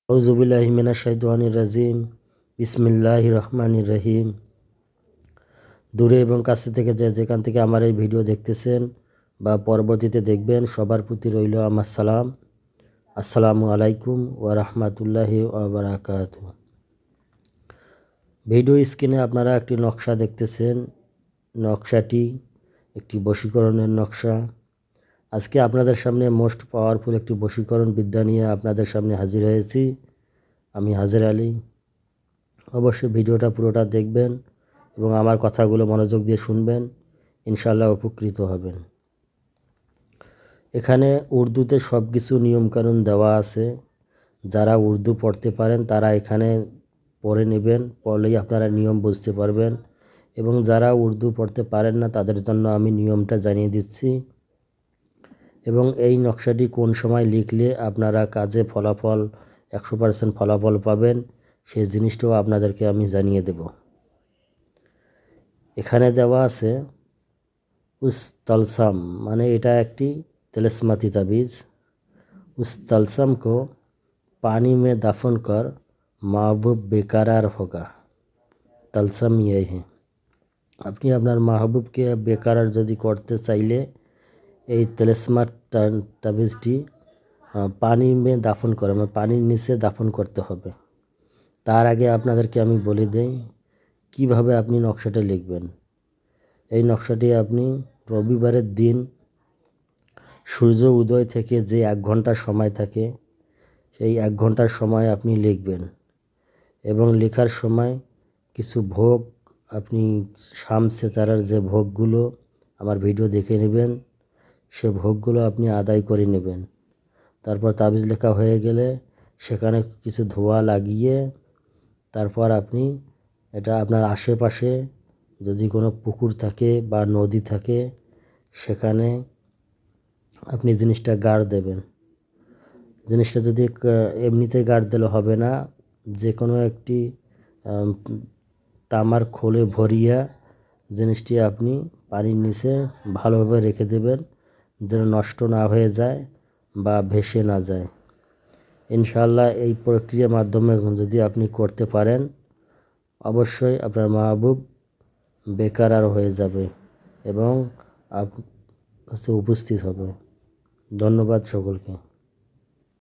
আউযুবিল্লাহি মিনাশ শাইতানির রাজিম। বিসমিল্লাহির রহমানির রহিম। দূরে এবং কাছে থেকে যেখান থেকে আমার এই ভিডিও দেখতেছেন বা পরবর্তীতে দেখবেন, সবার প্রতি রইল আমার সালাম। আসসালামু আলাইকুম ওয়া রাহমাতুল্লাহি ওয়া বারাকাতুহু। ভিডিও স্ক্রিনে আপনারা একটি নকশা দেখতেছেন। নকশাটি একটি বশীকরণের নকশা। আজকে আপনাদের সামনে মোস্ট পাওয়ারফুল একটি বশীকরণ বিদ্যা নিয়ে আপনাদের সামনে হাজির হয়েছি। আমি হাজির আলী। অবশ্যই ভিডিওটা পুরোটা দেখবেন এবং আমার কথাগুলো মনোযোগ দিয়ে শুনবেন, ইনশাআল্লাহ উপকৃত হবেন। এখানে উর্দুতে সব কিছু নিয়মকানুন দেওয়া আছে। যারা উর্দু পড়তে পারেন তারা এখানে পড়ে নেবেন, পড়লেই আপনারা নিয়ম বুঝতে পারবেন। এবং যারা উর্দু পড়তে পারেন না তাদের জন্য আমি নিয়মটা জানিয়ে দিচ্ছি। এবং এই নকশাটি কোন সময় লিখলে আপনারা কাজে ফলাফল 100% ফলাফল পাবেন, সেই জিনিসটাও আপনাদেরকে আমি জানিয়ে দেব। এখানে দেওয়া আছে উস তলসাম, মানে এটা একটি तिलिस्माती ताबीज़। उस तलसम को पानी में दफन कर महबूब बेकरार होगा। तलसम ये है। আপনি আপনার মাহবুবকে বেকারার যদি করতে চাইলে এই तिलिस्मात তাবিজটি পানি মে দাফন করে, মানে পানির নিচে দাফন করতে হবে। তার আগে আপনাদেরকে আমি বলে দেই কিভাবে আপনি নকশাটা লিখবেন। এই নকশাটি আপনি রবিবারের দিন সূর্য উদয় থেকে যে 1 ঘন্টা সময় থাকে, সেই 1 ঘন্টার সময় আপনি লিখবেন। এবং লেখার সময় কিছু ভোগ আপনি শামসে তারার যে ভোগগুলো আমার ভিডিও দেখে নেবেন, সে ভোগগুলো আপনি আদায় করে নেবেন। তারপর তাবিজ লেখা হয়ে গেলে সেখানে কিছু ধোয়া লাগিয়ে তারপর আপনি এটা আপনার আশেপাশে যদি কোনো পুকুর থাকে বা নদী থাকে সেখানে আপনি জিনিসটা গাড় দেবেন। জিনিসটা যদি এমনিতে গাড় দিলে হবে না, যে কোনো একটি তামার খোলে ভরিয়া জিনিসটি আপনি পানির নিচে ভালোভাবে রেখে দেবেন, যেন নষ্ট না হয়ে যায় বা ভেসে না যায়। ইনশাআল্লাহ এই প্রক্রিয়ার মাধ্যমে যদি আপনি করতে পারেন, অবশ্যই আপনার মাহবুব বেকারার হয়ে যাবে এবং আপনার কাছে উপস্থিত হবে। ধন্যবাদ সকলকে।